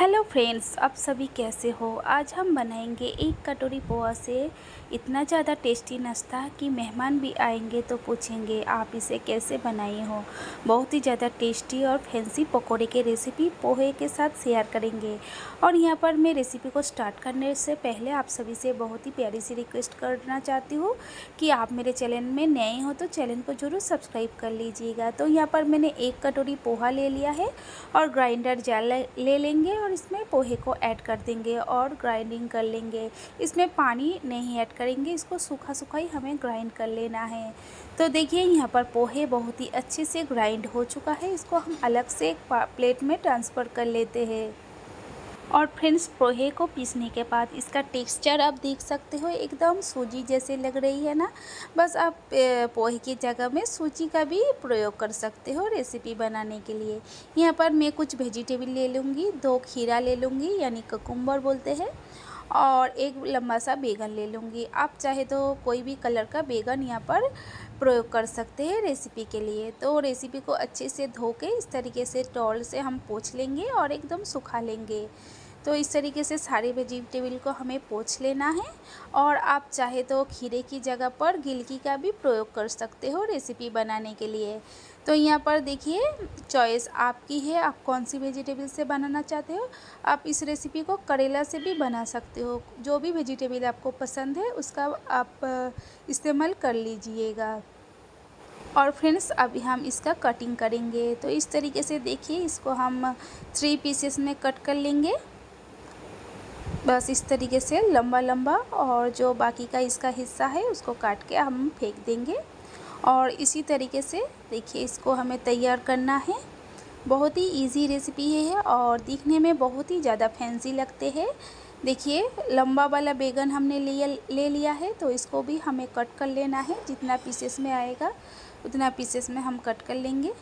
Hello friends, आप सभी कैसे हो। आज हम बनाएंगे एक कटोरी पोहा से इतना ज़्यादा टेस्टी नाश्ता कि मेहमान भी आएंगे तो पूछेंगे आप इसे कैसे बनाए हो। बहुत ही ज़्यादा टेस्टी और फैंसी पकोड़े की रेसिपी पोहे के साथ शेयर करेंगे। और यहाँ पर मैं रेसिपी को स्टार्ट करने से पहले आप सभी से बहुत ही प्यारी सी रिक्वेस्ट करना चाहती हूँ कि आप मेरे चैनल में नए हो तो चैनल को ज़रूर सब्सक्राइब कर लीजिएगा। तो यहाँ पर मैंने एक कटोरी पोहा ले लिया है और ग्राइंडर जार ले लेंगे और इसमें पोहे को ऐड कर देंगे और ग्राइंडिंग कर लेंगे। इसमें पानी नहीं ऐड करेंगे, इसको सूखा सूखा ही हमें ग्राइंड कर लेना है। तो देखिए यहाँ पर पोहे बहुत ही अच्छे से ग्राइंड हो चुका है। इसको हम अलग से एक प्लेट में ट्रांसफ़र कर लेते हैं। और फ्रेंड्स, पोहे को पीसने के बाद इसका टेक्सचर आप देख सकते हो, एकदम सूजी जैसे लग रही है ना। बस आप पोहे की जगह में सूजी का भी प्रयोग कर सकते हो रेसिपी बनाने के लिए। यहाँ पर मैं कुछ वेजिटेबल ले लूँगी, 2 खीरा ले लूँगी यानी ककुम्बर बोलते हैं, और एक लंबा सा बैगन ले लूँगी। आप चाहे तो कोई भी कलर का बैगन यहाँ पर प्रयोग कर सकते हैं रेसिपी के लिए। तो रेसिपी को अच्छे से धो के इस तरीके से टॉवल से हम पोंछ लेंगे और एकदम सुखा लेंगे। तो इस तरीके से सारे वेजिटेबल को हमें पोंछ लेना है। और आप चाहे तो खीरे की जगह पर गिलकी का भी प्रयोग कर सकते हो रेसिपी बनाने के लिए। तो यहाँ पर देखिए, चॉइस आपकी है, आप कौन सी वेजिटेबल से बनाना चाहते हो। आप इस रेसिपी को करेला से भी बना सकते हो। जो भी वेजिटेबल आपको पसंद है उसका आप इस्तेमाल कर लीजिएगा। और फ्रेंड्स, अभी हम इसका कटिंग करेंगे। तो इस तरीके से देखिए, इसको हम 3 पीसेस में कट कर लेंगे। बस इस तरीके से लंबा लंबा, और जो बाकी का इसका हिस्सा है उसको काट के हम फेंक देंगे। और इसी तरीके से देखिए, इसको हमें तैयार करना है। बहुत ही इजी रेसिपी है और दिखने में बहुत ही ज़्यादा फैंसी लगते हैं। देखिए, लंबा वाला बैगन हमने ले लिया है, तो इसको भी हमें कट कर लेना है। जितना पीसेस में आएगा उतना पीसेस में हम कट कर लेंगे,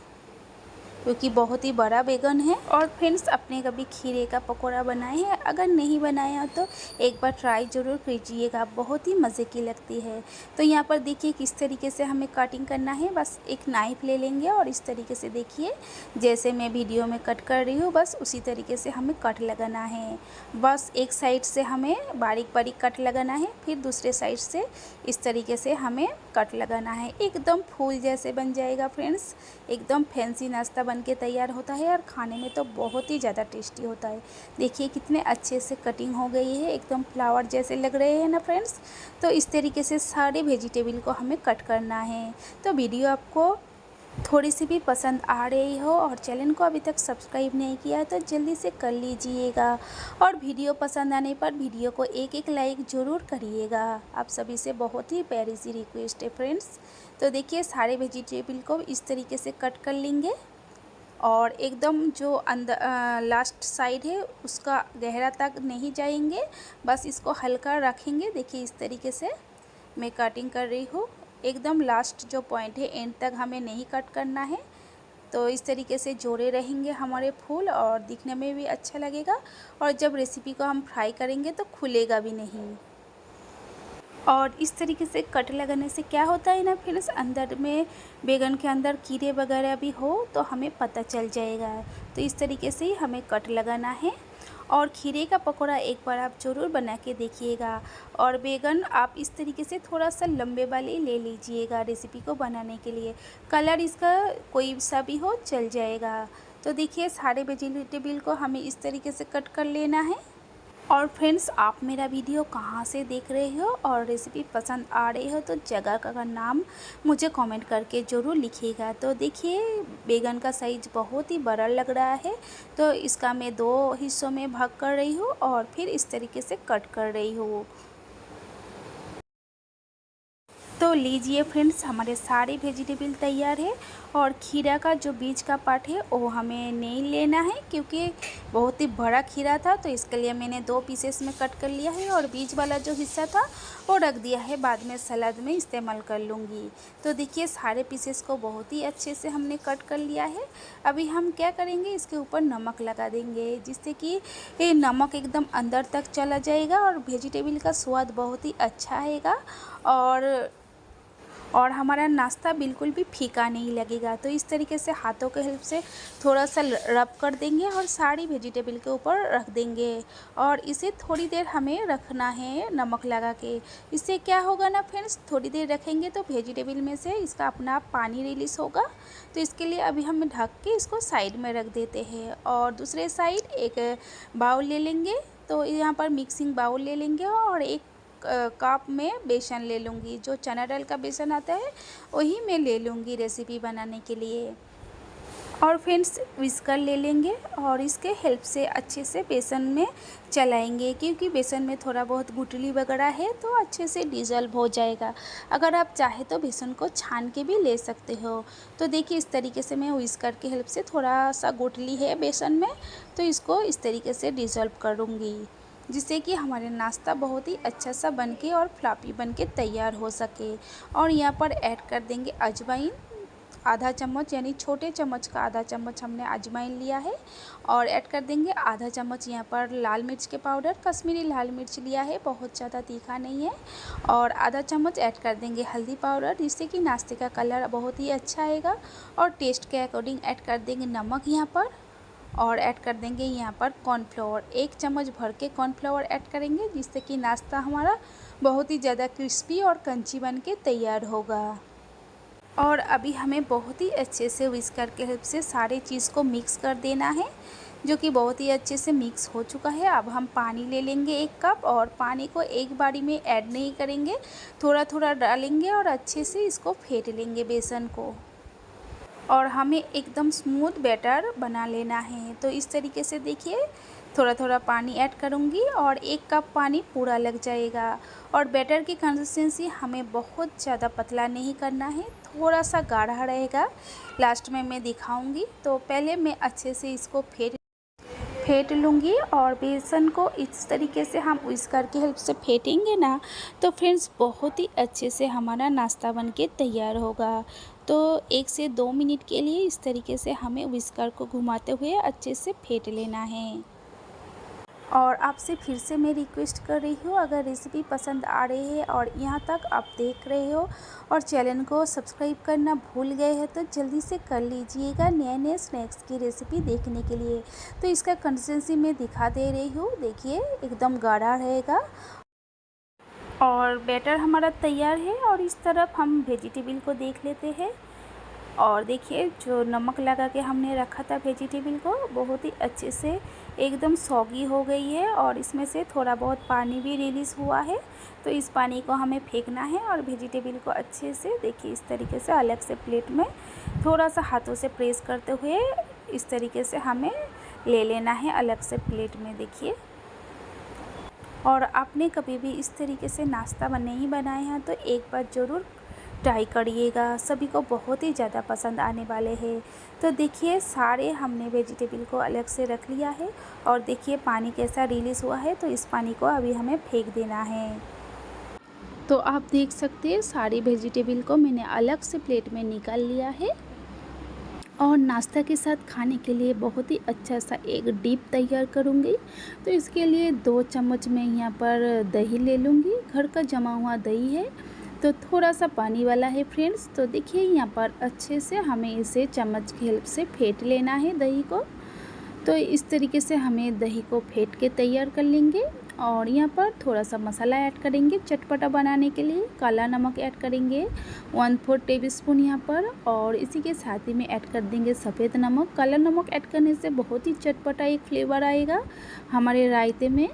क्योंकि बहुत ही बड़ा बैगन है। और फ्रेंड्स, अपने कभी खीरे का पकोड़ा बनाए हैं? अगर नहीं बनाया तो एक बार ट्राई ज़रूर कीजिएगा, बहुत ही मज़े की लगती है। तो यहाँ पर देखिए किस तरीके से हमें कटिंग करना है। बस एक नाइफ़ ले लेंगे और इस तरीके से देखिए, जैसे मैं वीडियो में कट कर रही हूँ बस उसी तरीके से हमें कट लगाना है। बस एक साइड से हमें बारीक बारीक कट लगाना है, फिर दूसरे साइड से इस तरीके से हमें कट लगाना है। एकदम फूल जैसे बन जाएगा फ्रेंड्स, एकदम फैंसी नाश्ता बन के तैयार होता है और खाने में तो बहुत ही ज़्यादा टेस्टी होता है। देखिए कितने अच्छे से कटिंग हो गई है, एकदम फ्लावर जैसे लग रहे हैं ना फ्रेंड्स। तो इस तरीके से सारे वेजिटेबल को हमें कट करना है। तो वीडियो आपको थोड़ी सी भी पसंद आ रही हो और चैनल को अभी तक सब्सक्राइब नहीं किया है तो जल्दी से कर लीजिएगा। और वीडियो पसंद आने पर वीडियो को एक एक लाइक ज़रूर करिएगा। आप सभी से बहुत ही प्यारी सी रिक्वेस्ट है फ्रेंड्स। तो देखिए, सारे वेजिटेबल को इस तरीके से कट कर लेंगे और एकदम जो अंदर लास्ट साइड है उसका गहरा तक नहीं जाएंगे, बस इसको हल्का रखेंगे। देखिए इस तरीके से मैं कटिंग कर रही हूँ। एकदम लास्ट जो पॉइंट है एंड तक हमें नहीं कट करना है। तो इस तरीके से जोड़े रहेंगे हमारे फूल और दिखने में भी अच्छा लगेगा, और जब रेसिपी को हम फ्राई करेंगे तो खुलेगा भी नहीं। और इस तरीके से कट लगाने से क्या होता है ना फ्रेंड्स, अंदर में बैगन के अंदर कीड़े वगैरह भी हो तो हमें पता चल जाएगा। तो इस तरीके से ही हमें कट लगाना है। और खीरे का पकोड़ा एक बार आप ज़रूर बना के देखिएगा। और बैगन आप इस तरीके से थोड़ा सा लंबे वाले ले लीजिएगा रेसिपी को बनाने के लिए। कलर इसका कोई सा भी हो चल जाएगा। तो देखिए, सारे वेजिटेबल को हमें इस तरीके से कट कर लेना है। और फ्रेंड्स, आप मेरा वीडियो कहाँ से देख रहे हो और रेसिपी पसंद आ रही हो तो जगह का नाम मुझे कमेंट करके ज़रूर लिखिएगा। तो देखिए, बैगन का साइज़ बहुत ही बड़ा लग रहा है, तो इसका मैं 2 हिस्सों में भाग कर रही हूँ और फिर इस तरीके से कट कर रही हूँ। तो लीजिए फ्रेंड्स, हमारे सारे वेजिटेबल तैयार है। और खीरा का जो बीज का पार्ट है वो हमें नहीं लेना है, क्योंकि बहुत ही बड़ा खीरा था, तो इसके लिए मैंने 2 पीसेस में कट कर लिया है। और बीज वाला जो हिस्सा था वो रख दिया है, बाद में सलाद में इस्तेमाल कर लूँगी। तो देखिए, सारे पीसेस को बहुत ही अच्छे से हमने कट कर लिया है। अभी हम क्या करेंगे, इसके ऊपर नमक लगा देंगे, जिससे कि ये नमक एकदम अंदर तक चला जाएगा और वेजिटेबल का स्वाद बहुत ही अच्छा आएगा। और हमारा नाश्ता बिल्कुल भी फीका नहीं लगेगा। तो इस तरीके से हाथों के हेल्प से थोड़ा सा रब कर देंगे और सारी वेजिटेबल के ऊपर रख देंगे और इसे थोड़ी देर हमें रखना है नमक लगा के। इससे क्या होगा ना फ्रेंड्स, थोड़ी देर रखेंगे तो वेजिटेबल में से इसका अपना आप पानी रिलीज़ होगा। तो इसके लिए अभी हम ढक के इसको साइड में रख देते हैं और दूसरे साइड एक बाउल ले लेंगे। तो यहाँ पर मिक्सिंग बाउल ले लेंगे और एक कप में बेसन ले लूँगी। जो चना दाल का बेसन आता है वही मैं ले लूँगी रेसिपी बनाने के लिए। और फ्रेंड्स विस्कर ले लेंगे और इसके हेल्प से अच्छे से बेसन में चलाएंगे, क्योंकि बेसन में थोड़ा बहुत गुठली वगैरह है तो अच्छे से डिज़ोल्व हो जाएगा। अगर आप चाहे तो बेसन को छान के भी ले सकते हो। तो देखिए इस तरीके से मैं विस्कर की हेल्प से थोड़ा सा गुठली है बेसन में, तो इसको इस तरीके से डिज़ोल्व करूँगी, जिससे कि हमारे नाश्ता बहुत ही अच्छा सा बनके और फ्लॉपी बनके तैयार हो सके। और यहाँ पर ऐड कर देंगे अजवाइन, आधा चम्मच यानी छोटे चम्मच का आधा चम्मच हमने अजवाइन लिया है। और ऐड कर देंगे आधा चम्मच यहाँ पर लाल मिर्च के पाउडर, कश्मीरी लाल मिर्च लिया है, बहुत ज़्यादा तीखा नहीं है। और आधा चम्मच ऐड कर देंगे हल्दी पाउडर, जिससे कि नाश्ते का कलर बहुत ही अच्छा आएगा। और टेस्ट के अकॉर्डिंग ऐड कर देंगे नमक यहाँ पर। और ऐड कर देंगे यहाँ पर कॉर्नफ्लोर, 1 चम्मच भर के कॉर्नफ्लोर ऐड करेंगे, जिससे कि नाश्ता हमारा बहुत ही ज़्यादा क्रिस्पी और क्रंची बन के तैयार होगा। और अभी हमें बहुत ही अच्छे से विस्कर के हेल्प से सारे चीज़ को मिक्स कर देना है, जो कि बहुत ही अच्छे से मिक्स हो चुका है। अब हम पानी ले लेंगे 1 कप और पानी को एक बारी में ऐड नहीं करेंगे, थोड़ा थोड़ा डालेंगे और अच्छे से इसको फेंट लेंगे बेसन को। और हमें एकदम स्मूथ बैटर बना लेना है। तो इस तरीके से देखिए थोड़ा थोड़ा पानी ऐड करूँगी और 1 कप पानी पूरा लग जाएगा। और बैटर की कंसिस्टेंसी हमें बहुत ज़्यादा पतला नहीं करना है, थोड़ा सा गाढ़ा रहेगा, लास्ट में मैं दिखाऊंगी। तो पहले मैं अच्छे से इसको फेंट लूँगी और बेसन को इस तरीके से हम विस्कर की हेल्प से फेंटेंगे ना, तो फ्रेंड्स बहुत ही अच्छे से हमारा नाश्ता बनके तैयार होगा। तो 1 से 2 मिनट के लिए इस तरीके से हमें विस्कर को घुमाते हुए अच्छे से फेंट लेना है। और आपसे फिर से मैं रिक्वेस्ट कर रही हूँ, अगर रेसिपी पसंद आ रही है और यहाँ तक आप देख रहे हो और चैनल को सब्सक्राइब करना भूल गए हैं, तो जल्दी से कर लीजिएगा नए नए स्नैक्स की रेसिपी देखने के लिए। तो इसका कंसिस्टेंसी मैं दिखा दे रही हूँ, देखिए एकदम गाढ़ा रहेगा और बैटर हमारा तैयार है। और इस तरफ हम वेजिटेबल को देख लेते हैं। और देखिए जो नमक लगा के हमने रखा था वेजिटेबल को, बहुत ही अच्छे से एकदम सॉगी हो गई है और इसमें से थोड़ा बहुत पानी भी रिलीज़ हुआ है। तो इस पानी को हमें फेंकना है और वेजिटेबल को अच्छे से देखिए इस तरीके से अलग से प्लेट में थोड़ा सा हाथों से प्रेस करते हुए इस तरीके से हमें ले लेना है अलग से प्लेट में, देखिए। और आपने कभी भी इस तरीके से नाश्ता नहीं बनाए हैं तो एक बार ज़रूर ट्राई करिएगा, सभी को बहुत ही ज़्यादा पसंद आने वाले हैं। तो देखिए सारे हमने वेजिटेबल को अलग से रख लिया है और देखिए पानी कैसा रिलीज़ हुआ है। तो इस पानी को अभी हमें फेंक देना है। तो आप देख सकते हैं सारी वेजिटेबल को मैंने अलग से प्लेट में निकाल लिया है। और नाश्ता के साथ खाने के लिए बहुत ही अच्छा सा एक डिप तैयार करूँगी। तो इसके लिए 2 चम्मच मैं यहाँ पर दही ले लूँगी, घर का जमा हुआ दही है, तो थोड़ा सा पानी वाला है फ्रेंड्स। तो देखिए यहाँ पर अच्छे से हमें इसे चम्मच की हेल्प से फेंट लेना है दही को। तो इस तरीके से हमें दही को फेंट के तैयार कर लेंगे। और यहाँ पर थोड़ा सा मसाला ऐड करेंगे चटपटा बनाने के लिए, काला नमक ऐड करेंगे 1/4 टेबलस्पून यहाँ पर। और इसी के साथ ही में ऐड कर देंगे सफ़ेद नमक। काला नमक ऐड करने से बहुत ही चटपटा एक फ्लेवर आएगा हमारे रायते में।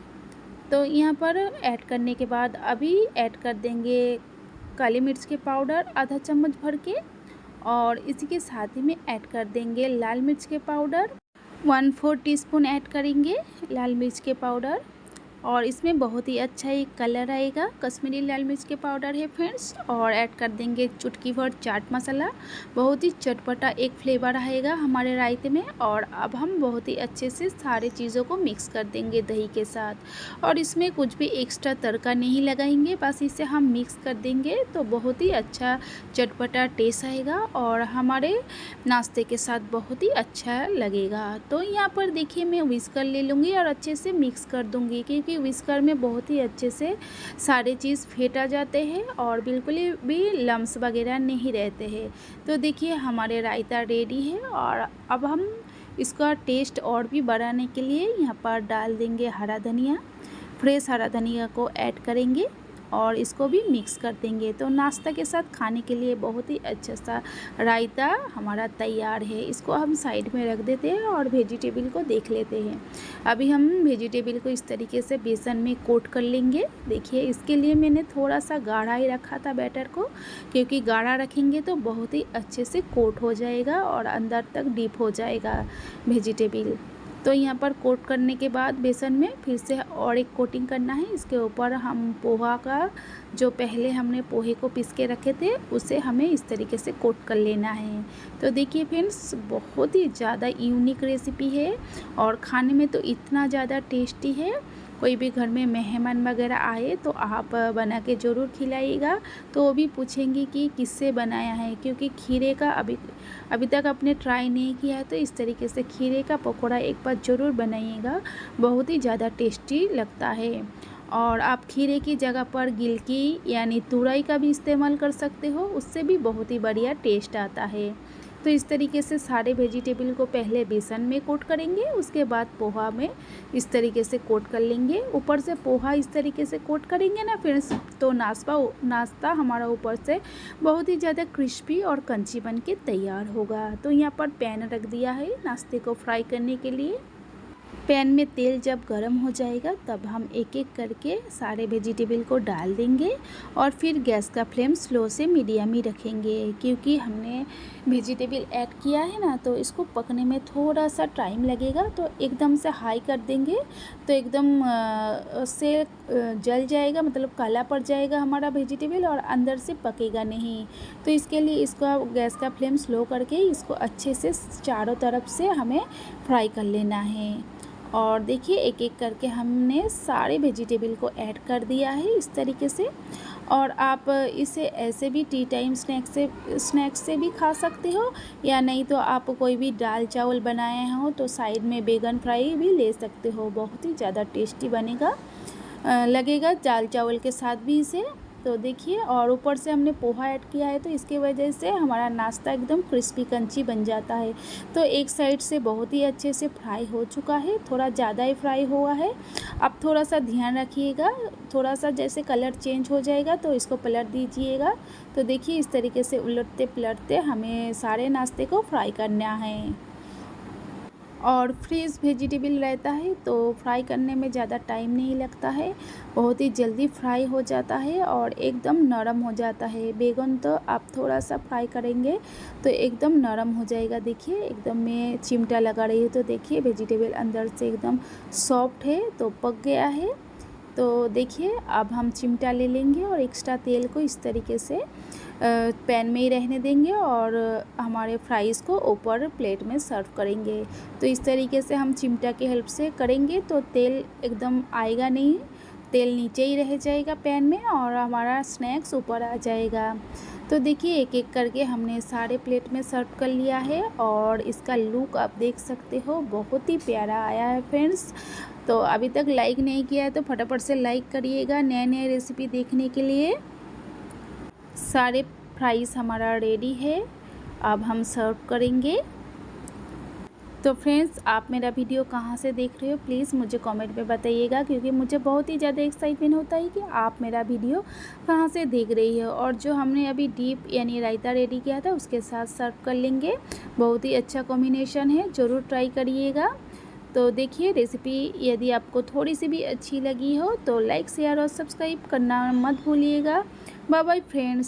तो यहाँ पर ऐड करने के बाद अभी ऐड कर देंगे काली मिर्च के पाउडर आधा चम्मच भर के। और इसी के साथ ही में ऐड कर देंगे लाल मिर्च के पाउडर 1/4 टीस्पून ऐड करेंगे लाल मिर्च के पाउडर। और इसमें बहुत ही अच्छा एक कलर आएगा, कश्मीरी लाल मिर्च के पाउडर है फ्रेंड्स। और ऐड कर देंगे चुटकी भर चाट मसाला, बहुत ही चटपटा एक फ्लेवर आएगा हमारे रायते में। और अब हम बहुत ही अच्छे से सारी चीज़ों को मिक्स कर देंगे दही के साथ। और इसमें कुछ भी एक्स्ट्रा तड़का नहीं लगाएंगे, बस इसे हम मिक्स कर देंगे तो बहुत ही अच्छा चटपटा टेस्ट आएगा और हमारे नाश्ते के साथ बहुत ही अच्छा लगेगा। तो यहाँ पर देखिए मैं विस्कर ले लूँगी और अच्छे से मिक्स कर दूँगी, क्योंकि क्योंकि विस्कर में बहुत ही अच्छे से सारे चीज़ फेंटा जाते हैं और बिल्कुल भी लम्स वगैरह नहीं रहते हैं। तो देखिए हमारे रायता रेडी है और अब हम इसका टेस्ट और भी बढ़ाने के लिए यहाँ पर डाल देंगे हरा धनिया। फ्रेश हरा धनिया को ऐड करेंगे और इसको भी मिक्स कर देंगे। तो नाश्ता के साथ खाने के लिए बहुत ही अच्छा सा रायता हमारा तैयार है। इसको हम साइड में रख देते हैं और वेजिटेबल को देख लेते हैं। अभी हम वेजिटेबल को इस तरीके से बेसन में कोट कर लेंगे। देखिए इसके लिए मैंने थोड़ा सा गाढ़ा ही रखा था बैटर को, क्योंकि गाढ़ा रखेंगे तो बहुत ही अच्छे से कोट हो जाएगा और अंदर तक डीप हो जाएगा वेजिटेबल। तो यहाँ पर कोट करने के बाद बेसन में फिर से और एक कोटिंग करना है। इसके ऊपर हम पोहा का जो पहले हमने पोहे को पीस के रखे थे उसे हमें इस तरीके से कोट कर लेना है। तो देखिए फ्रेंड्स, बहुत ही ज़्यादा यूनिक रेसिपी है और खाने में तो इतना ज़्यादा टेस्टी है। कोई भी घर में मेहमान वगैरह आए तो आप बना के ज़रूर खिलाइएगा, तो वो भी पूछेंगे कि किससे बनाया है, क्योंकि खीरे का अभी तक आपने ट्राई नहीं किया है तो इस तरीके से खीरे का पकौड़ा एक बार ज़रूर बनाइएगा, बहुत ही ज़्यादा टेस्टी लगता है। और आप खीरे की जगह पर गिलकी यानी तुरई का भी इस्तेमाल कर सकते हो, उससे भी बहुत ही बढ़िया टेस्ट आता है। तो इस तरीके से सारे वेजिटेबल को पहले बेसन में कोट करेंगे, उसके बाद पोहा में इस तरीके से कोट कर लेंगे। ऊपर से पोहा इस तरीके से कोट करेंगे ना फ्रेंड्स, तो नाश्ता हमारा ऊपर से बहुत ही ज़्यादा क्रिस्पी और क्रंची बन के तैयार होगा। तो यहाँ पर पैन रख दिया है नाश्ते को फ्राई करने के लिए। पैन में तेल जब गर्म हो जाएगा तब हम एक एक करके सारे वेजिटेबल को डाल देंगे और फिर गैस का फ्लेम स्लो से मीडियम ही रखेंगे, क्योंकि हमने वेजिटेबल ऐड किया है ना, तो इसको पकने में थोड़ा सा टाइम लगेगा। तो एकदम से हाई कर देंगे तो एकदम से जल जाएगा, मतलब काला पड़ जाएगा हमारा वेजिटेबल और अंदर से पकेगा नहीं। तो इसके लिए इसका गैस का फ्लेम स्लो करके इसको अच्छे से चारों तरफ से हमें फ्राई कर लेना है। और देखिए एक एक करके हमने सारे वेजिटेबल को ऐड कर दिया है इस तरीके से। और आप इसे ऐसे भी टी टाइम स्नैक्स से भी खा सकते हो, या नहीं तो आप कोई भी दाल चावल बनाए हो तो साइड में बैगन फ्राई भी ले सकते हो, बहुत ही ज़्यादा टेस्टी बनेगा लगेगा दाल चावल के साथ भी इसे। तो देखिए, और ऊपर से हमने पोहा ऐड किया है तो इसके वजह से हमारा नाश्ता एकदम क्रिस्पी क्रंची बन जाता है। तो एक साइड से बहुत ही अच्छे से फ्राई हो चुका है, थोड़ा ज़्यादा ही फ्राई हुआ है। अब थोड़ा सा ध्यान रखिएगा, थोड़ा सा जैसे कलर चेंज हो जाएगा तो इसको पलट दीजिएगा। तो देखिए इस तरीके से उलटते पलटते हमें सारे नाश्ते को फ्राई करना है। और फ्रेश वेजिटेबल रहता है तो फ्राई करने में ज़्यादा टाइम नहीं लगता है, बहुत ही जल्दी फ्राई हो जाता है और एकदम नरम हो जाता है। बैगन तो आप थोड़ा सा फ्राई करेंगे तो एकदम नरम हो जाएगा। देखिए एकदम मैं चिमटा लगा रही हूँ तो देखिए वेजिटेबल अंदर से एकदम सॉफ्ट है, तो पक गया है। तो देखिए अब हम चिमटा ले लेंगे और एक्स्ट्रा तेल को इस तरीके से पैन में ही रहने देंगे और हमारे फ्राइज़ को ऊपर प्लेट में सर्व करेंगे। तो इस तरीके से हम चिमटा की हेल्प से करेंगे तो तेल एकदम आएगा नहीं, तेल नीचे ही रह जाएगा पैन में और हमारा स्नैक्स ऊपर आ जाएगा। तो देखिए एक एक करके हमने सारे प्लेट में सर्व कर लिया है और इसका लुक आप देख सकते हो, बहुत ही प्यारा आया है फ्रेंड्स। तो अभी तक लाइक नहीं किया है तो फटाफट से लाइक करिएगा नए नए रेसिपी देखने के लिए। सारे फ्राइज़ हमारा रेडी है, अब हम सर्व करेंगे। तो फ्रेंड्स, आप मेरा वीडियो कहाँ से देख रहे हो प्लीज़ मुझे कमेंट में बताइएगा, क्योंकि मुझे बहुत ही ज़्यादा एक्साइटमेंट होता है कि आप मेरा वीडियो कहाँ से देख रही हो। और जो हमने अभी डीप यानी रायता रेडी किया था उसके साथ सर्व कर लेंगे, बहुत ही अच्छा कॉम्बिनेशन है, ज़रूर ट्राई करिएगा। तो देखिए रेसिपी यदि आपको थोड़ी सी भी अच्छी लगी हो तो लाइक शेयर और सब्सक्राइब करना मत भूलिएगा। Bye bye friends.